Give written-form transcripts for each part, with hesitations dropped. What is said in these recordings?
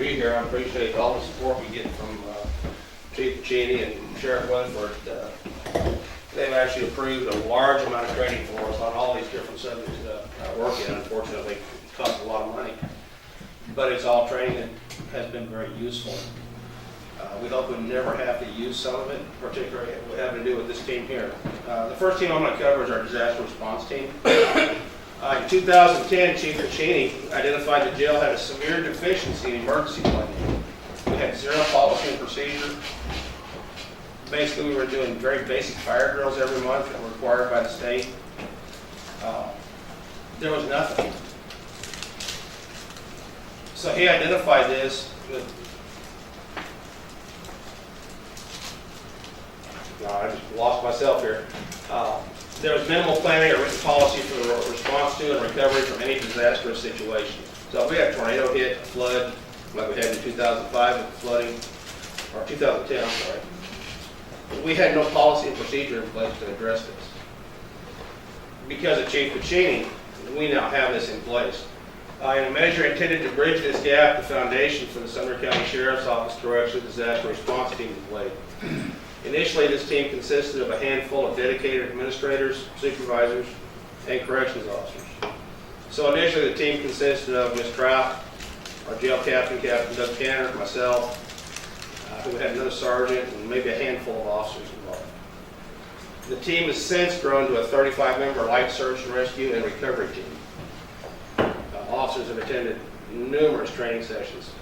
be here. I appreciate all the support we get from Chief Cheney and Sheriff Weatherford. They've actually approved a large amount of training for us on all these different subjects I work in. Unfortunately, it costs a lot of money, but it's all training that has been very useful. We hope we never have to use some of it, particularly having to do with this team here. The first team I'm going to cover is our disaster response team. In 2010, Chief Cheney identified the jail had a severe deficiency in emergency planning. We had zero policy and procedure. Basically, we were doing very basic fire drills every month that were required by the state. There was nothing. So he identified this with, I just lost myself here. There was minimal planning or written policy for the response to and recovery from any disastrous situation. So if we had a tornado hit, a flood, like we had in 2005 with the flooding, or 2010, I'm sorry, we had no policy and procedure in place to address this. Because of Chief Cheney, we now have this in place. In a measure intended to bridge this gap, the foundation for the Sumner County Sheriff's Office Correctional Disaster Response Team was laid. Initially, this team consisted of a handful of dedicated administrators, supervisors, and corrections officers. So initially, the team consisted of Ms. Trout, our jail captain, Captain Doug Tanner, myself. We had another sergeant, and maybe a handful of officers involved. The team has since grown to a 35-member light search and rescue and recovery team. Officers have attended numerous training sessions.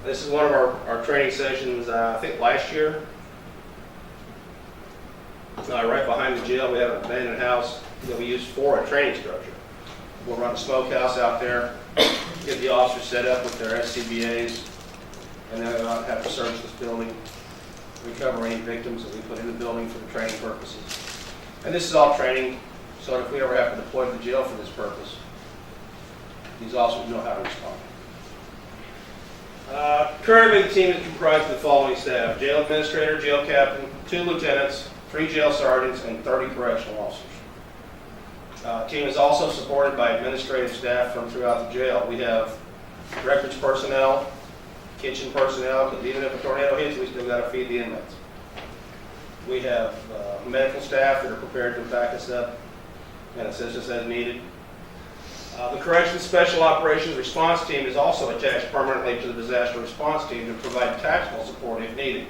This is one of our training sessions, I think last year. Right behind the jail, we have an abandoned house that we use for a training structure. We'll run a smokehouse out there, get the officers set up with their SCBAs, and then they'll have to search this building, recover any victims that we put in the building for the training purposes. And this is all training, so if we ever have to deploy to the jail for this purpose, these officers know how to respond. Currently, the team is comprised of the following staff: jail administrator, jail captain, 2 lieutenants, 3 jail sergeants, and 30 correctional officers. The team is also supported by administrative staff from throughout the jail. We have records personnel, kitchen personnel, because even if a tornado hits, we still got to feed the inmates. We have medical staff that are prepared to back us up and assist us as needed. The Corrections Special Operations Response Team is also attached permanently to the Disaster Response Team to provide tactical support if needed.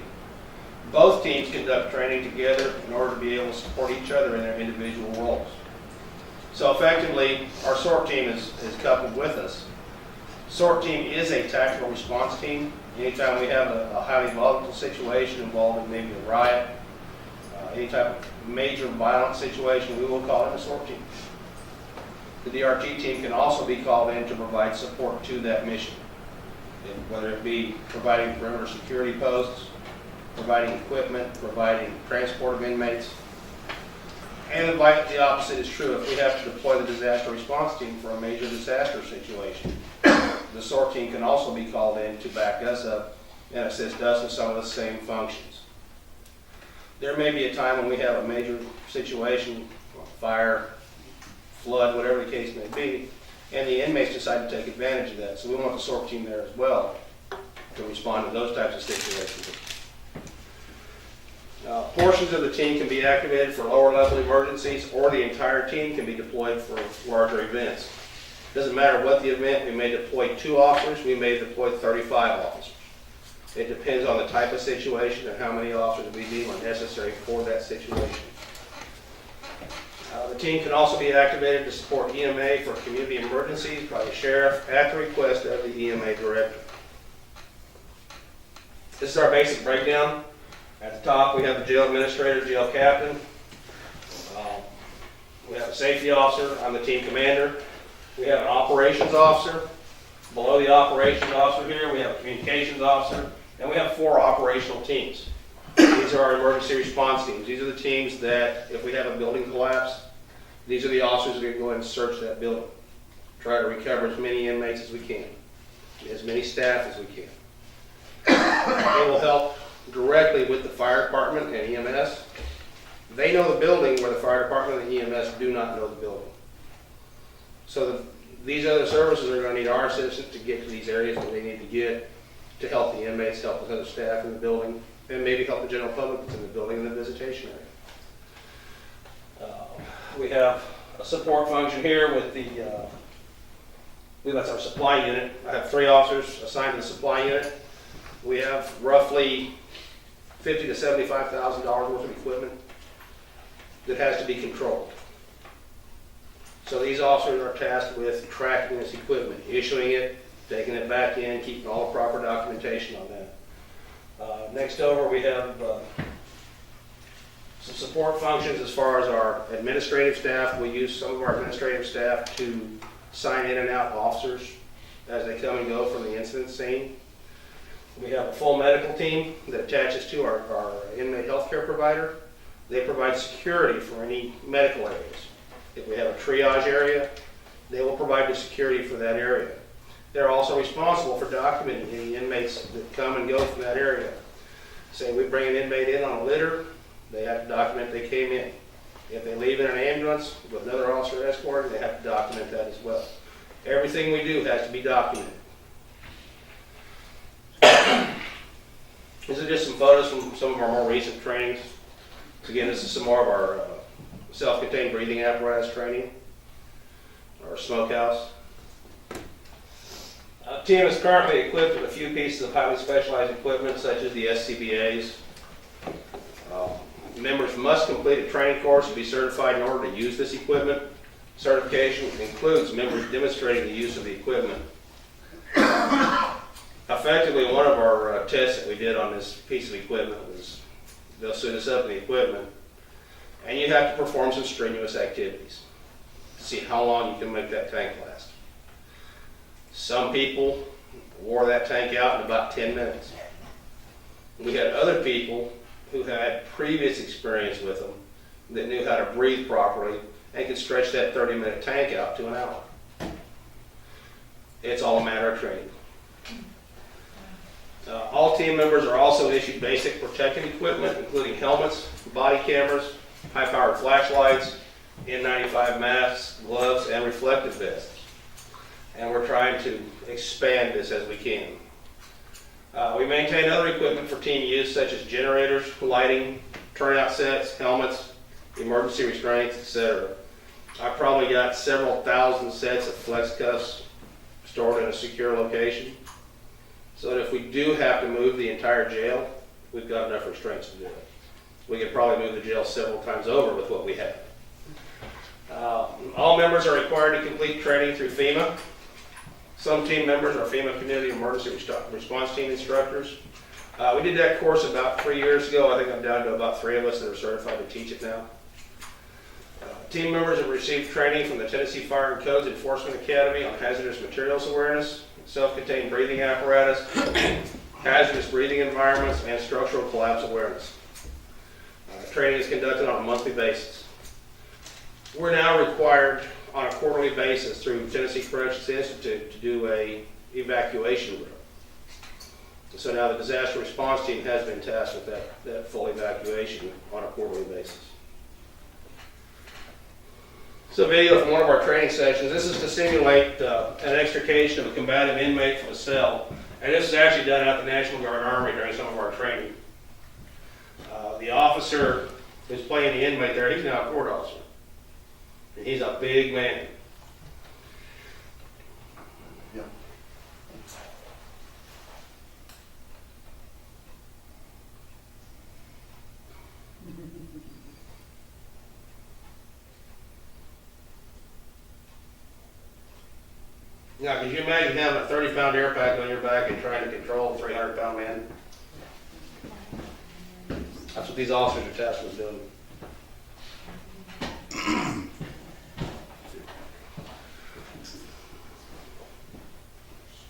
Both teams conduct training together in order to be able to support each other in their individual roles. So effectively, our SORT team is coupled with us. SORT team is a tactical response team. Anytime we have a highly volatile situation involving maybe a riot, any type of major violent situation, we will call in a SORT team. The DRT team can also be called in to provide support to that mission, whether it be providing perimeter security posts, providing equipment, providing transport of inmates. And the opposite is true. If we have to deploy the disaster response team for a major disaster situation, the SORT team can also be called in to back us up and assist us with some of the same functions. There may be a time when we have a major situation, fire, flood, whatever the case may be, and the inmates decide to take advantage of that. So we want the SORT team there as well to respond to those types of situations. Portions of the team can be activated for lower level emergencies, or the entire team can be deployed for larger events. Doesn't matter what the event, we may deploy 2 officers, we may deploy 35 officers. It depends on the type of situation and how many officers we deem are necessary for that situation. The team can also be activated to support EMA for community emergencies by the sheriff at the request of the EMA director. This is our basic breakdown. At the top, we have the jail administrator, jail captain. We have a safety officer. I'm the team commander. We have an operations officer. Below the operations officer here, we have a communications officer. And we have 4 operational teams. These are our emergency response teams. These are the teams that, if we have a building collapse, these are the officers that are going to go ahead and search that building. Try to recover as many inmates as we can, as many staff as we can. They will help directly with the fire department and EMS. They know the building where the fire department and EMS do not know the building. So These other services are going to need our assistance to get to these areas that they need to get to help the inmates, help the other staff in the building, and maybe help the general public that's in the building and the visitation area. We have a support function here with that's our supply unit. I have 3 officers assigned to the supply unit. We have roughly $50,000 to $75,000 worth of equipment that has to be controlled. So these officers are tasked with tracking this equipment, issuing it, taking it back in, keeping all the proper documentation on that. Next over, we have some support functions as far as our administrative staff. We use some of our administrative staff to sign in and out officers as they come and go from the incident scene. We have a full medical team that attaches to our inmate healthcare provider. They provide security for any medical areas. If we have a triage area, they will provide the security for that area. They're also responsible for documenting any inmates that come and go from that area. Say we bring an inmate in on a litter, they have to document they came in. If they leave in an ambulance with another officer escorting, they have to document that as well. Everything we do has to be documented. These are just some photos from some of our more recent trainings. Again, this is some more of our self-contained breathing apparatus training, our smokehouse. The team is currently equipped with a few pieces of highly specialized equipment, such as the SCBAs. Members must complete a training course to be certified in order to use this equipment. Certification includes members demonstrating the use of the equipment. Effectively, one of our tests that we did on this piece of equipment was they'll suit us up in the equipment, and you have to perform some strenuous activities to see how long you can make that tank last. Some people wore that tank out in about 10 minutes. We had other people who had previous experience with them that knew how to breathe properly and could stretch that 30-minute tank out to an hour. It's all a matter of training. All team members are also issued basic protective equipment, including helmets, body cameras, high-powered flashlights, N95 masks, gloves, and reflective vests. And we're trying to expand this as we can. We maintain other equipment for team use, such as generators, lighting, turnout sets, helmets, emergency restraints, etc. I've probably got several thousand sets of flex cuffs stored in a secure location, so that if we do have to move the entire jail, we've got enough restraints to do it. We could probably move the jail several times over with what we have. All members are required to complete training through FEMA. Some team members are FEMA Community Emergency Response Team instructors. We did that course about 3 years ago. I think I'm down to about 3 of us that are certified to teach it now. Team members have received training from the Tennessee Fire and Codes Enforcement Academy on hazardous materials awareness, self-contained breathing apparatus, hazardous breathing environments, and structural collapse awareness. Training is conducted on a monthly basis. We're now required on a quarterly basis through Tennessee Corrections Institute to do a evacuation drill. So now the disaster response team has been tasked with that full evacuation on a quarterly basis. So video from one of our training sessions. This is to simulate an extrication of a combative inmate from a cell. And this is actually done at the National Guard Armory during some of our training. The officer who's playing the inmate there, he's now a court officer. And he's a big man. Yep. Now, could you imagine having a 30-pound air pack on your back and trying to control a 300-pound man? That's what these officers are tasked with doing.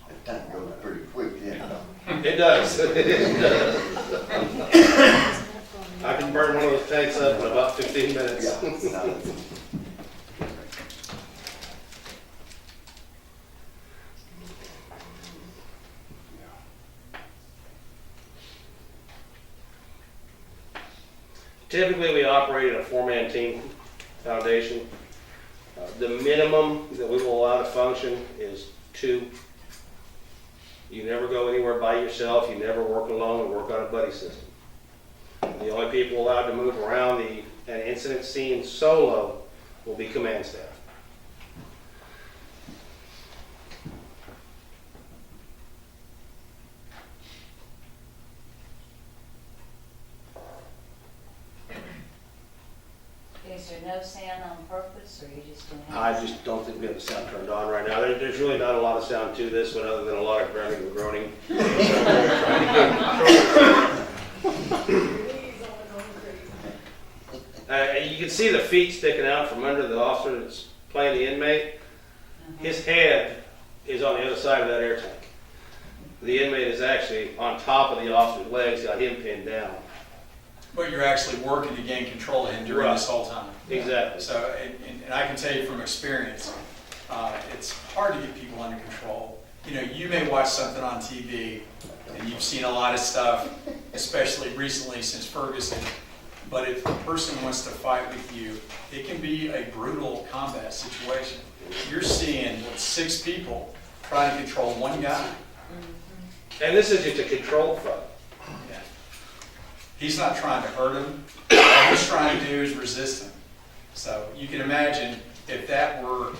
That tank goes pretty quick, yeah. It does. It does. I can burn one of those tanks up in about 15 minutes. Yeah. Typically, we operate in a 4-man team foundation. The minimum that we will allow to function is 2. You never go anywhere by yourself. You never work alone or work on a buddy system. The only people allowed to move around an incident scene solo will be command staff. Is there no sound on purpose, or you just gonna I have? just don't think we have the sound turned on right now. There's really not a lot of sound to this one other than a lot of grunting and groaning. You can see the feet sticking out from under the officer that's playing the inmate. His head is on the other side of that air tank. The inmate is actually on top of the officer's legs, got him pinned down. But you're actually working to gain control of him during this whole time. Exactly. So, and I can tell you from experience, it's hard to get people under control. You know, you may watch something on TV and you've seen a lot of stuff, especially recently since Ferguson. But if a person wants to fight with you, it can be a brutal combat situation. You're seeing 6 people trying to control one guy. And this is just a control fight. Yeah. He's not trying to hurt him. All he's trying to do is resist him. So you can imagine if that were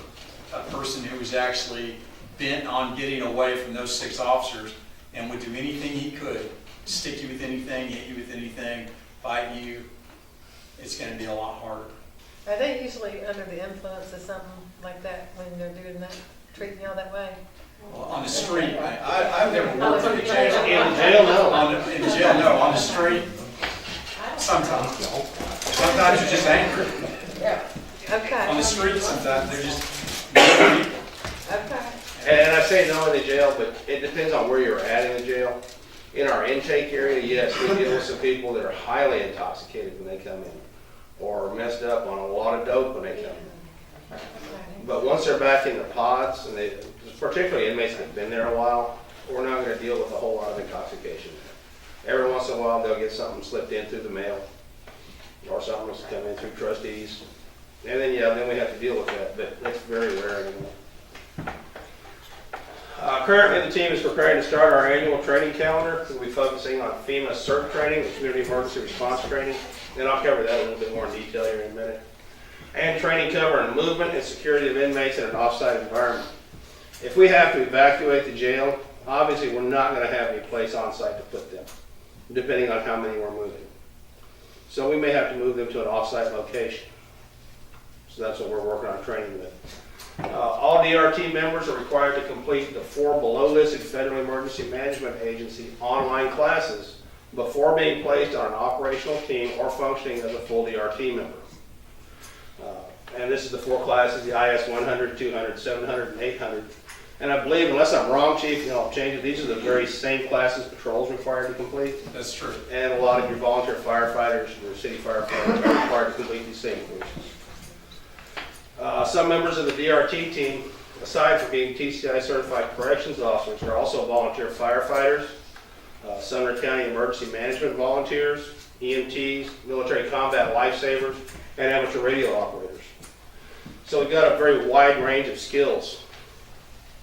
a person who was actually bent on getting away from those 6 officers and would do anything he could, stick you with anything, hit you with anything, bite you, it's going to be a lot harder. Are they usually under the influence of something like that when they're doing that, treating y'all that way? Well, on the street, I've never worked in the jail. In the jail, no. In the jail, no. On the street, sometimes. Sometimes you're just angry. Okay. On the street, sometimes they're just mean people. Okay. And I say no in the jail, but it depends on where you're at in the jail. In our intake area, yes, we deal with some people that are highly intoxicated when they come in, or messed up on a lot of dope when they come in. But once they're back in the pods, and particularly inmates that have been there a while, we're not going to deal with a whole lot of intoxication. Every once in a while, they'll get something slipped in through the mail, or something that's come in through trustees, and then then we have to deal with that. But that's very rare anymore. Currently, the team is preparing to start our annual training calendar. We'll be focusing on FEMA CERT training, the Community Emergency Response Training, and I'll cover that a little bit more in detail here in a minute. And training covering movement and security of inmates in an off-site environment. If we have to evacuate the jail, obviously we're not going to have any place on-site to put them, depending on how many we're moving. So we may have to move them to an off-site location. So that's what we're working on training with. All DRT members are required to complete the 4 below-listed Federal Emergency Management Agency online classes before being placed on an operational team or functioning as a full DRT member. And this is the 4 classes, the IS 100, 200, 700, and 800. And I believe, unless I'm wrong, Chief, I'll change it, these are the very same classes patrols required to complete. That's true. And a lot of your volunteer firefighters, your city firefighters are required to complete these same courses. Some members of the DRT team, aside from being TCI certified corrections officers, are also volunteer firefighters, Sumner County Emergency Management volunteers, EMTs, military combat lifesavers, and amateur radio operators. So we've got a very wide range of skills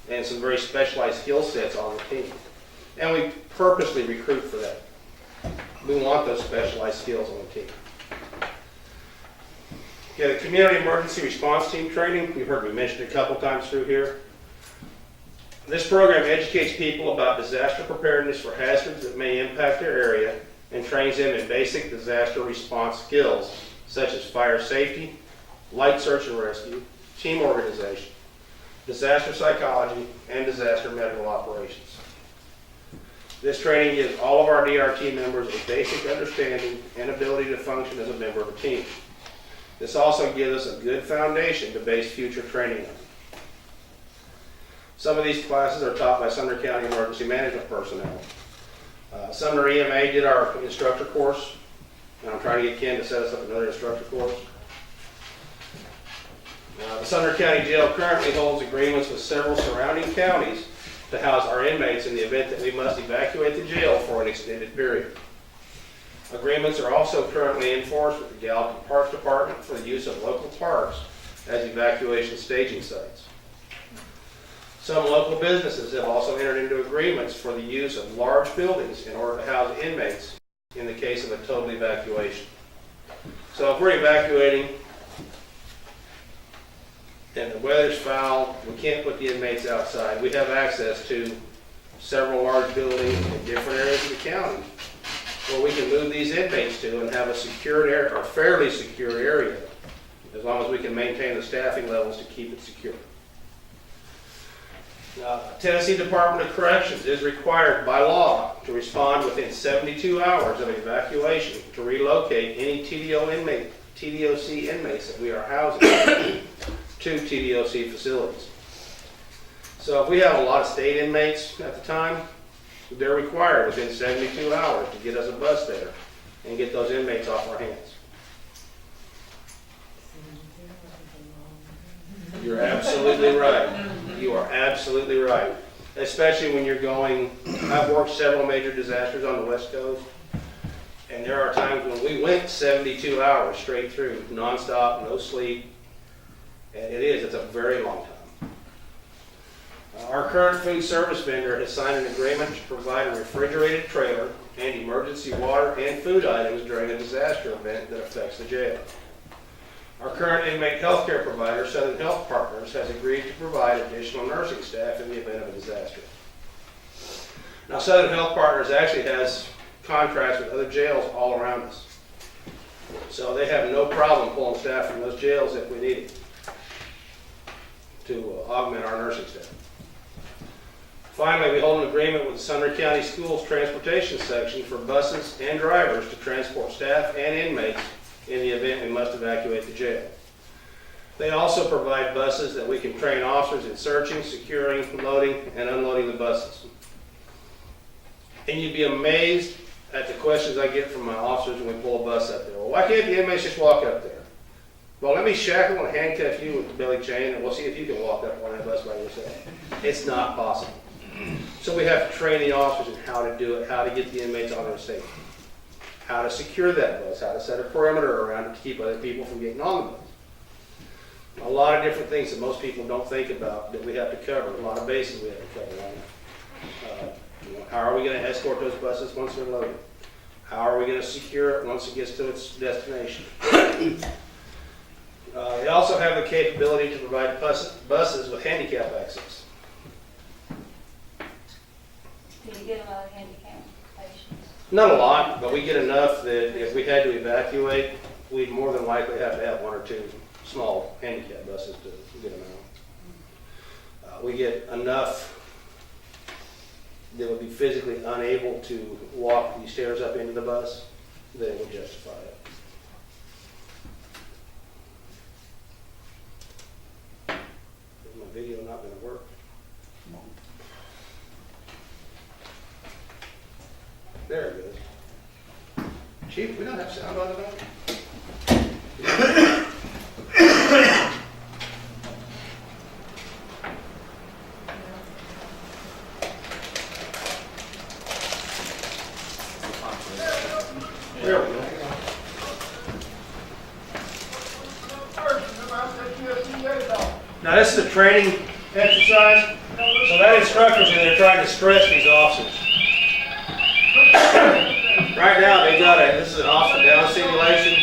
and some very specialized skill sets on the team. And we purposely recruit for that. We want those specialized skills on the team. Okay, the Community Emergency Response Team training, you've heard me mention it a couple times through here. This program educates people about disaster preparedness for hazards that may impact their area and trains them in basic disaster response skills such as fire safety, light search and rescue, team organization, disaster psychology, and disaster medical operations. This training gives all of our DRT members a basic understanding and ability to function as a member of a team. This also gives us a good foundation to base future training on. Some of these classes are taught by Sumner County Emergency Management personnel. Sumner EMA did our instructor course, and I'm trying to get Ken to set us up another instructor course. The Sumner County Jail currently holds agreements with several surrounding counties to house our inmates in the event that we must evacuate the jail for an extended period. Agreements are also currently in force with the Gallatin Parks Department for the use of local parks as evacuation staging sites. Some local businesses have also entered into agreements for the use of large buildings in order to house inmates in the case of a total evacuation. So if we're evacuating and the weather's foul, we can't put the inmates outside. We have access to several large buildings in different areas of the county where we can move these inmates to and have a secured area, or fairly secure area, as long as we can maintain the staffing levels to keep it secure. Tennessee Department of Corrections is required by law to respond within 72 hours of evacuation to relocate any TDOC inmates that we are housing to TDOC facilities. So if we have a lot of state inmates at the time, they're required within 72 hours to get us a bus there and get those inmates off our hands. You're absolutely right. You are absolutely right. Especially when you're going, I've worked several major disasters on the West Coast, and there are times when we went 72 hours straight through, nonstop, no sleep, and it's a very long time. Our current food service vendor has signed an agreement to provide a refrigerated trailer and emergency water and food items during a disaster event that affects the jail. Our current inmate health care provider, Southern Health Partners, has agreed to provide additional nursing staff in the event of a disaster. Now, Southern Health Partners actually has contracts with other jails all around us. So they have no problem pulling staff from those jails if we need it to augment our nursing staff. Finally, we hold an agreement with the Sumner County Schools Transportation Section for buses and drivers to transport staff and inmates in the event we must evacuate the jail. They also provide buses that we can train officers in searching, securing, loading, and unloading the buses. And you'd be amazed at the questions I get from my officers when we pull a bus up there. Well, why can't the inmates just walk up there? Well, let me shackle and handcuff you with the belly chain, and we'll see if you can walk up on that bus by yourself. It's not possible. So we have to train the officers in how to do it, how to get the inmates on their safety, how to secure that bus, how to set a perimeter around it to keep other people from getting on the bus. A lot of different things that most people don't think about that we have to cover, a lot of bases we have to cover on that. How are we going to escort those buses once they're loaded? How are we going to secure it once it gets to its destination? They also have the capability to provide buses with handicap access. Do you get a lot of handicap patients? Not a lot, but we get enough that if we had to evacuate, we'd more than likely have to have one or two small handicap buses to get them out. We get enough that would be physically unable to walk these stairs up into the bus that it would justify it. Is my video not going to work? There it goes. Chief, we don't have sound on the back? There we go. Now this is a training exercise. So that instructor's in there trying to stress these officers. Right now, this is an officer down simulation.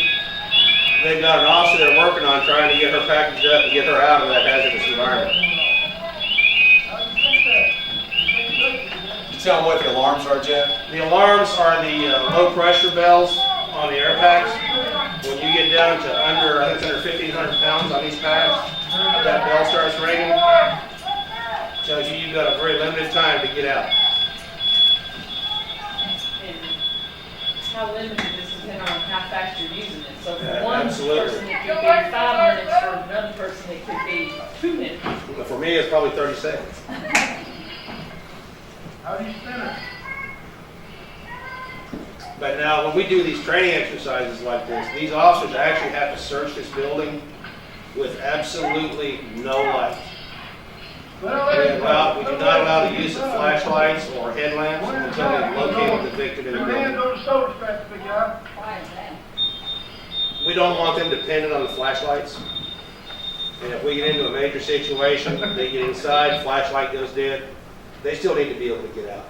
They've got an officer they're working on trying to get her packaged up and get her out of that hazardous environment. You tell them what the alarms are, Jeff? The alarms are the low pressure bells on the air packs. When you get down to under, I think it's under 1,500 pounds on these packs, that bell starts ringing. Tells you you've got a very limited time to get out. How limited this has been on how fast you're using it. So for Yeah, one absolutely. person it could be 5 minutes, for another person it could be 2 minutes. For me, it's probably 30 seconds. How do you spin it? But now, when we do these training exercises like this, these officers actually have to search this building with absolutely no light. We do not allow the use of flashlights or headlamps until they've located the victim in the Your hand building. on the shoulder strap, big guy. Why is that? We don't want them dependent on the flashlights. And if we get into a major situation, they get inside, flashlight goes dead, they still need to be able to get out.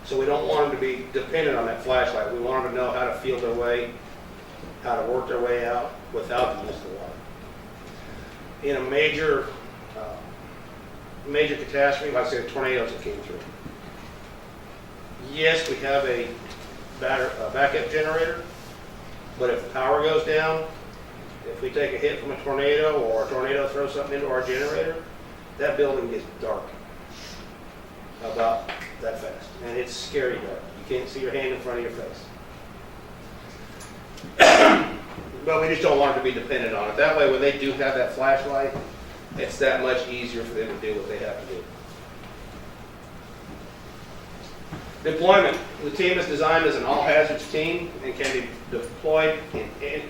So we don't want them to be dependent on that flashlight. We want them to know how to feel their way, how to work their way out without the use of the water. In a major catastrophe, like I said, tornadoes that came through. Yes, we have a backup generator, but if the power goes down, if we take a hit from a tornado or a tornado throws something into our generator, that building gets dark about that fast. And it's scary dark. You can't see your hand in front of your face. But we just don't want it to be dependent on it. That way, when they do have that flashlight, it's that much easier for them to do what they have to do. Deployment. The team is designed as an all-hazards team and can be deployed in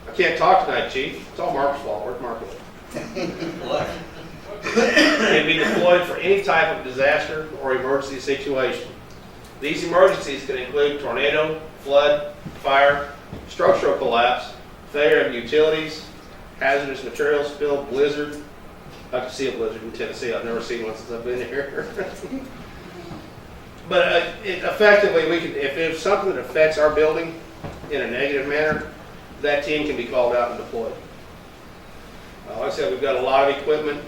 I can't talk tonight, Chief. It's all Mark's fault. Where's Mark at? Can be deployed for any type of disaster or emergency situation. These emergencies can include tornado, flood, fire, structural collapse, failure of utilities, hazardous material spill, blizzard. I can see a blizzard in Tennessee. I've never seen one since I've been here. But effectively, we can, if there's something that affects our building in a negative manner, that team can be called out and deployed. Like I said, we've got a lot of equipment.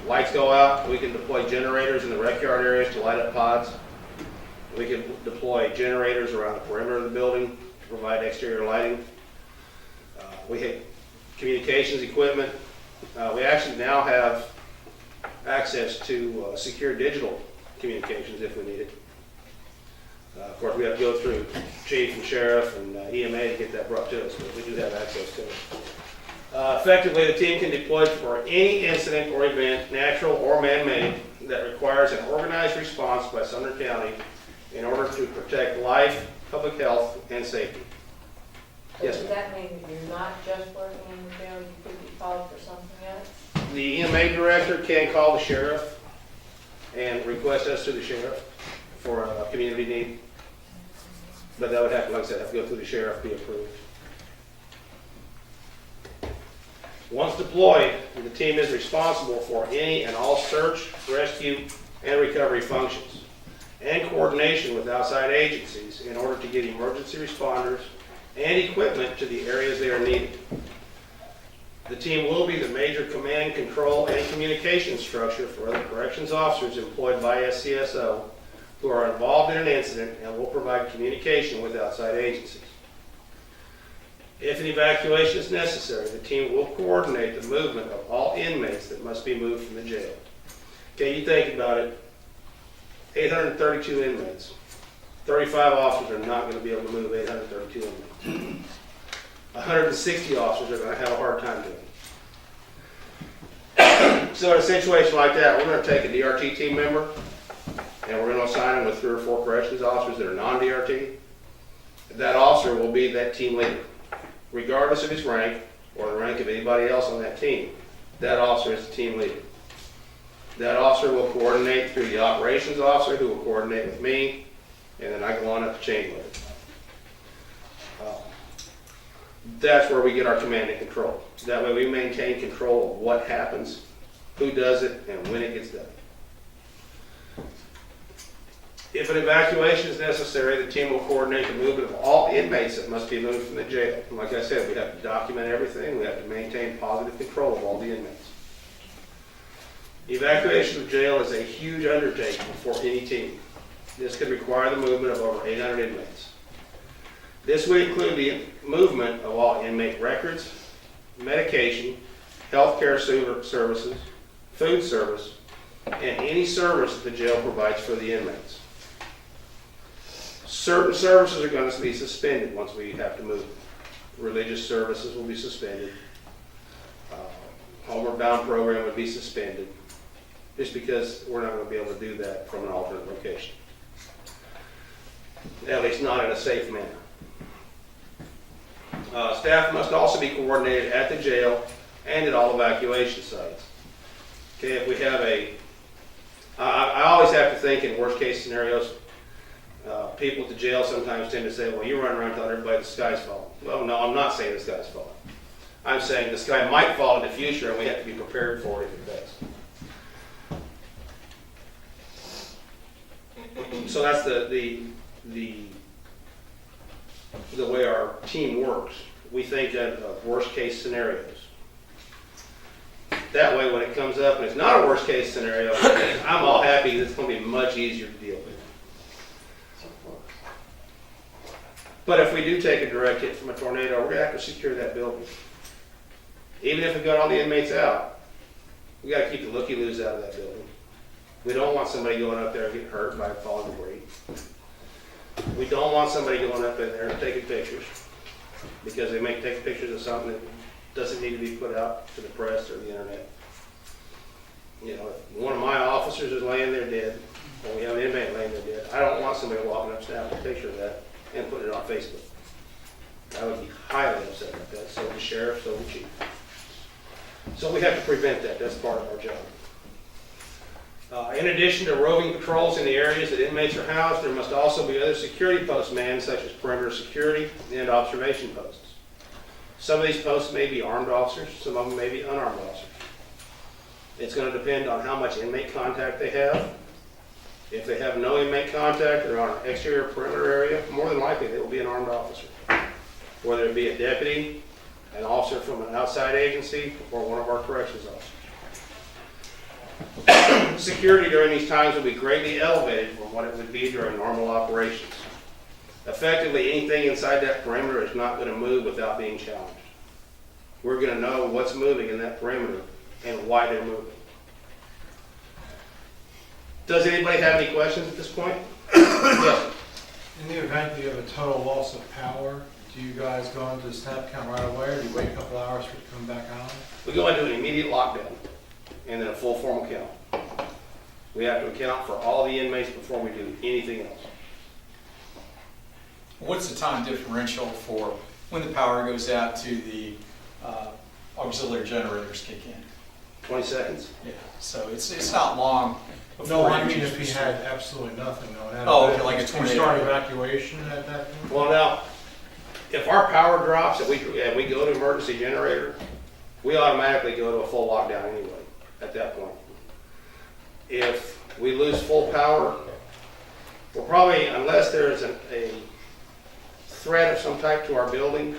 Lights go out. We can deploy generators in the rec yard areas to light up pods. We can deploy generators around the perimeter of the building to provide exterior lighting. We have communications equipment. We actually now have access to secure digital communications if we need it. Of course, we have to go through chief and sheriff and EMA to get that brought to us, but we do have access to it. Effectively, the team can deploy for any incident or event, natural or man-made, that requires an organized response by Sumner County in order to protect life, public health, and safety. Yes, Does ma'am. that mean that you're not just working in the jail, you could be called for something else? The EMA director can call the sheriff and request us to the sheriff for a community need. But that would have to, like I said, have to go through the sheriff, be approved. Once deployed, the team is responsible for any and all search, rescue, and recovery functions, and coordination with outside agencies in order to get emergency responders and equipment to the areas they are needed. The team will be the major command, control, and communication structure for other corrections officers employed by SCSO who are involved in an incident and will provide communication with outside agencies. If an evacuation is necessary, the team will coordinate the movement of all inmates that must be moved from the jail. Okay, you think about it, 832 inmates. 35 officers are not going to be able to move 832 inmates. 160 officers are going to have a hard time doing it. So in a situation like that, we're going to take a DRT team member and we're going to assign them with 3 or 4 corrections officers that are non-DRT. That officer will be that team leader, regardless of his rank or the rank of anybody else on that team. That officer is the team leader. That officer will coordinate through the operations officer who will coordinate with me, and then I go on up the chain with it. That's where we get our command and control. That way we maintain control of what happens, who does it, and when it gets done. If an evacuation is necessary, the team will coordinate the movement of all inmates that must be moved from the jail. And like I said, we have to document everything. We have to maintain positive control of all the inmates. Evacuation of jail is a huge undertaking for any team. This could require the movement of over 800 inmates. This would include the movement of all inmate records, medication, healthcare services, food service, and any service that the jail provides for the inmates. Certain services are going to be suspended once we have to move. Religious services will be suspended. Homeward bound program would be suspended, just because we're not going to be able to do that from an alternate location. At least not in a safe manner. Staff must also be coordinated at the jail and at all evacuation sites. Okay, if we have I always have to think in worst case scenarios. People at the jail sometimes tend to say, well, you run around telling everybody the sky's falling. Well, no, I'm not saying the sky's falling. I'm saying this guy might fall in the future, and we have to be prepared for it if it does. So that's the way our team works. We think of worst case scenarios. That way, when it comes up and it's not a worst case scenario, I'm all happy. It's going to be much easier to deal with. But if we do take a direct hit from a tornado, we're going to have to secure that building. Even if we got all the inmates out, we got to keep the looky-loos out of that building. We don't want somebody going up there and getting hurt by falling debris. We don't want somebody going up in there and taking pictures, because they may take pictures of something that doesn't need to be put out to the press or the internet. You know, if one of my officers is laying there dead, or we have an inmate laying there dead, I don't want somebody walking up snapping a picture of that and putting it on Facebook. I would be highly upset about that. So the sheriff, so the chief. So we have to prevent that. That's part of our job. In addition to roving patrols in the areas that inmates are housed, there must also be other security posts manned, such as perimeter security and observation posts. Some of these posts may be armed officers, some of them may be unarmed officers. It's going to depend on how much inmate contact they have. If they have no inmate contact, they're on an exterior perimeter area, more than likely they will be an armed officer. Whether it be a deputy, an officer from an outside agency, or one of our corrections officers. Security during these times will be greatly elevated from what it would be during normal operations. Effectively, anything inside that perimeter is not going to move without being challenged. We're going to know what's moving in that perimeter and why they're moving. Does anybody have any questions at this point? Yes. In the event that you have a total loss of power, do you guys go into the snap count right away, or do you wait a couple hours for it to come back on? We go into an immediate lockdown and then a full formal count. We have to account for all the inmates before we do anything else. What's the time differential for when the power goes out to the auxiliary generators kick in? 20 seconds. Yeah, so it's not long. No, before I you mean just- if he had absolutely nothing going on. Oh, okay, like a Do you tornado. start evacuation at that point? Well, now, if our power drops and we go to emergency generator, we automatically go to a full lockdown anyway at that point. If we lose full power, we'll probably, unless there's a threat of some type to our building,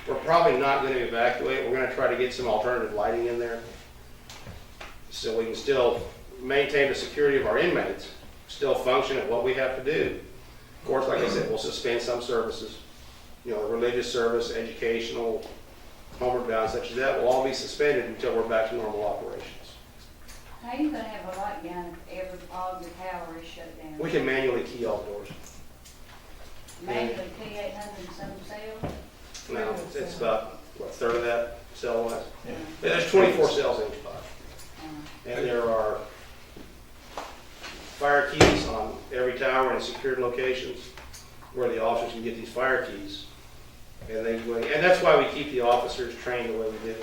we're probably not going to evacuate. We're going to try to get some alternative lighting in there so we can still maintain the security of our inmates, still function at what we have to do. Of course, like I said, we'll suspend some services. You know, religious service, educational, homeward bound, such as that will all be suspended until we're back to normal operations. How are you gonna have a lockdown if all your power is shut down? We can manually key all doors. Manually key 800 and some cells? Now, it's about, what, a third of that cell-wise? Yeah. There's 24 cells in each pod. And there are fire keys on every tower in secured locations where the officers can get these fire keys. And that's why we keep the officers trained the way we do.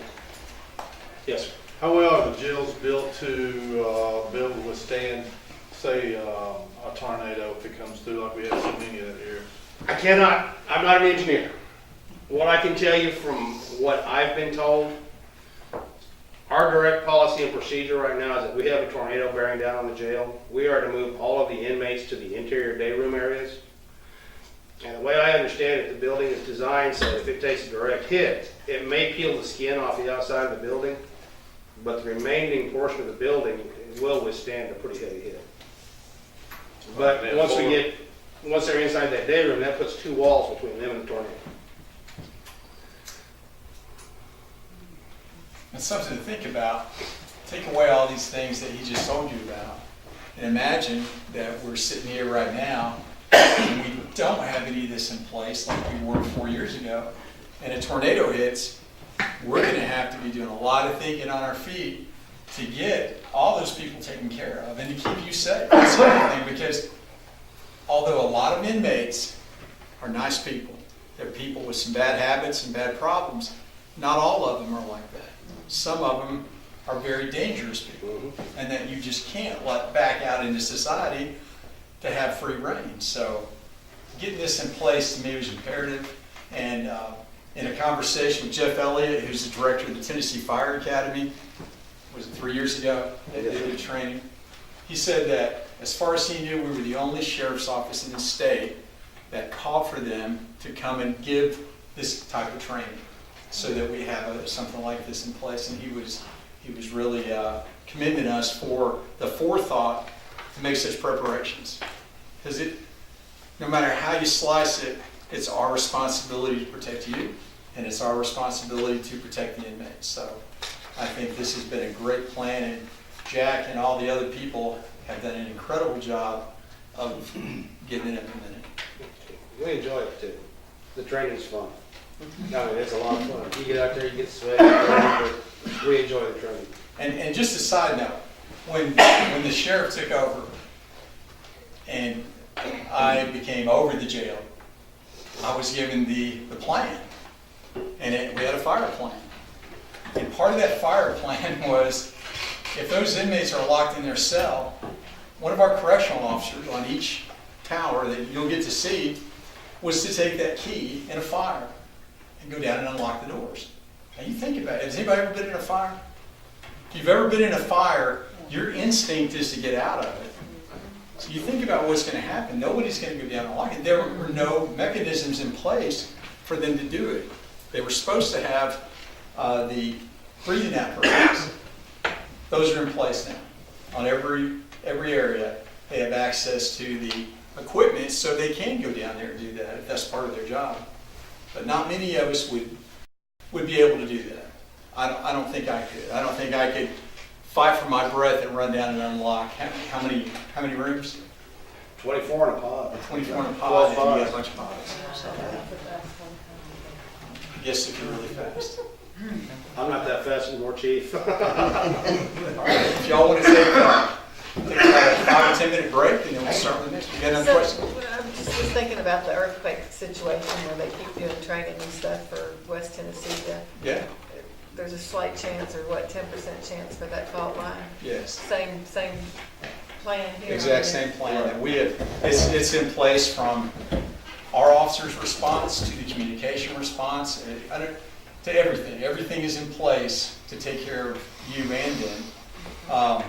Yes, sir. How well are the jails built to be able to withstand, say, a tornado if it comes through like we had so many that year? I'm not an engineer. What I can tell you from what I've been told, our direct policy and procedure right now is that we have a tornado bearing down on the jail. We are to move all of the inmates to the interior day room areas. And the way I understand it, the building is designed so if it takes a direct hit, it may peel the skin off the outside of the building, but the remaining portion of the building will withstand a pretty heavy hit. But once they're inside that day room, that puts two walls between them and the tornado. It's something to think about. Take away all these things that he just told you about. And imagine that we're sitting here right now and we don't have any of this in place like we were 4 years ago. And a tornado hits, we're going to have to be doing a lot of thinking on our feet to get all those people taken care of and to keep you safe. That's the other thing, because although a lot of inmates are nice people, they're people with some bad habits and bad problems, not all of them are like that. Some of them are very dangerous people, and that you just can't let back out into society to have free reign. So getting this in place to me was imperative, and in a conversation with Jeff Elliott, who's the director of the Tennessee Fire Academy, was it 3 years ago, they did a training. He said that as far as he knew, we were the only sheriff's office in the state that called for them to come and give this type of training so that we have something like this in place. And he was really commending us for the forethought to make such preparations. Because no matter how you slice it, it's our responsibility to protect you, and it's our responsibility to protect the inmates. So I think this has been a great plan, and Jack and all the other people have done an incredible job of getting it implemented. We enjoy it too. The training's fun. I mean, it's a lot of fun. You get out there, you get sweaty, but we enjoy the training. And just a side note, when the sheriff took over and I became over the jail, I was given the plan, and we had a fire plan. And part of that fire plan was, if those inmates are locked in their cell, one of our correctional officers on each tower that you'll get to see was to take that key in a fire and go down and unlock the doors. Now you think about it. Has anybody ever been in a fire? If you've ever been in a fire, your instinct is to get out of it. So you think about what's going to happen. Nobody's going to go down and lock it. There were no mechanisms in place for them to do it. They were supposed to have the breathing apparatus. Those are in place now. On every area, they have access to the equipment so they can go down there and do that if that's part of their job. But not many of us would be able to do that. I don't think I could. I don't think I could fight for my breath and run down and unlock. How many rooms? 24 in a pod. 24 in a pod. 12 pods. You got a bunch of pods. So I guess if you're really fast. I'm not that fast anymore, Chief. All right, if y'all want to take a 5 or 10 minute break, and then we'll start with the next one. You got another question? I just was thinking about the earthquake situation where they keep doing training and stuff for West Tennessee. Yeah. There's a slight chance, or what, 10% chance for that fault line? Yes. Same plan here. Exact same plan that we have. It's in place from our officers' response to the communication response to everything. Everything is in place to take care of you and them.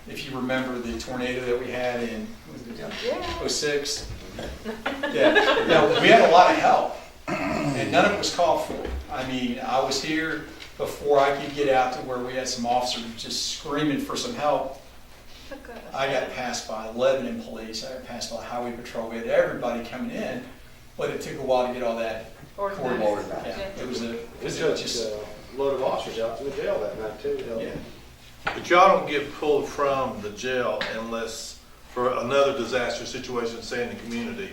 If you remember the tornado that we had in 06, yeah. Now, we had a lot of help, and none of it was called for. I mean, I was here before I could get out to where we had some officers just screaming for some help. I got passed by Lebanon police, I got passed by Highway Patrol, we had everybody coming in, but it took a while to get all that coordinated. Yeah, it was just a load of officers out in the jail that night too. yeah. But y'all don't get pulled from the jail unless, for another disaster situation, say in the community,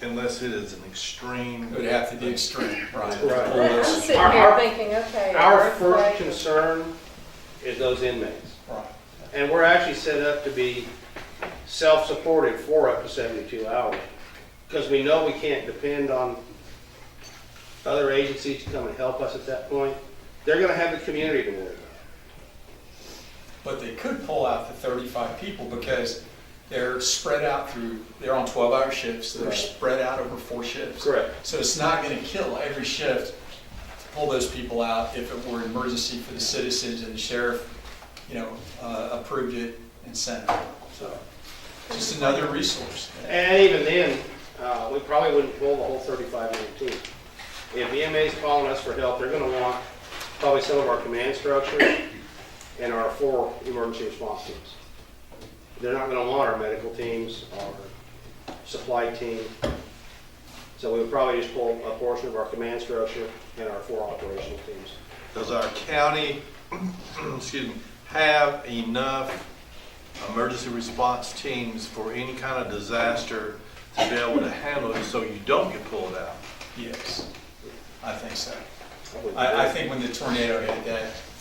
unless it is an extreme. It would have to be extreme, right? Right. I'm sitting here Our- thinking, okay. Our first earthquake. concern is those inmates. Right. And we're actually set up to be self-supported for up to 72 hours. Because we know we can't depend on other agencies to come and help us at that point. They're going to have the community to worry about. But they could pull out the 35 people because they're spread out they're on 12-hour shifts, they're Right. spread out over 4 shifts. Correct. So it's not going to kill every shift to pull those people out if it were an emergency for the citizens and the sheriff, approved it and sent it. So just another resource. And even then, we probably wouldn't pull the whole 35-minute team. If the MA's calling us for help, they're going to want probably some of our command structure and our 4 emergency response teams. They're not going to want our medical teams, our supply team. So we would probably just pull a portion of our command structure and our 4 operational teams. Does our county, have enough emergency response teams for any kind of disaster to be able to handle it so you don't get pulled out? Yes, I think so. I think when the tornado hit,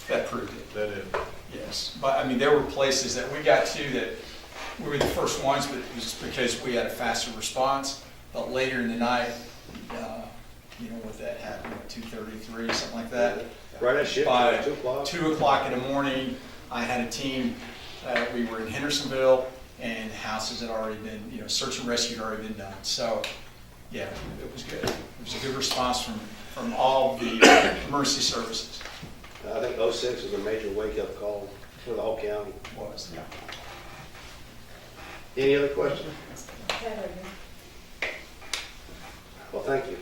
that proved it. That is. Yes, but I mean, there were places that we got to that we were the first ones, but it was because we had a faster response. But later in the night, what that happened, 2:33, something like that. Right at shift, By 2 o'clock. 2 o'clock in the morning, I had a team. We were in Hendersonville, and houses had already been, search and rescue had already been done. So Yeah, it was good. It was a good response from all the emergency services. I think '06 was a major wake-up call for the whole county. Was, yeah. Any other questions? Well, thank you.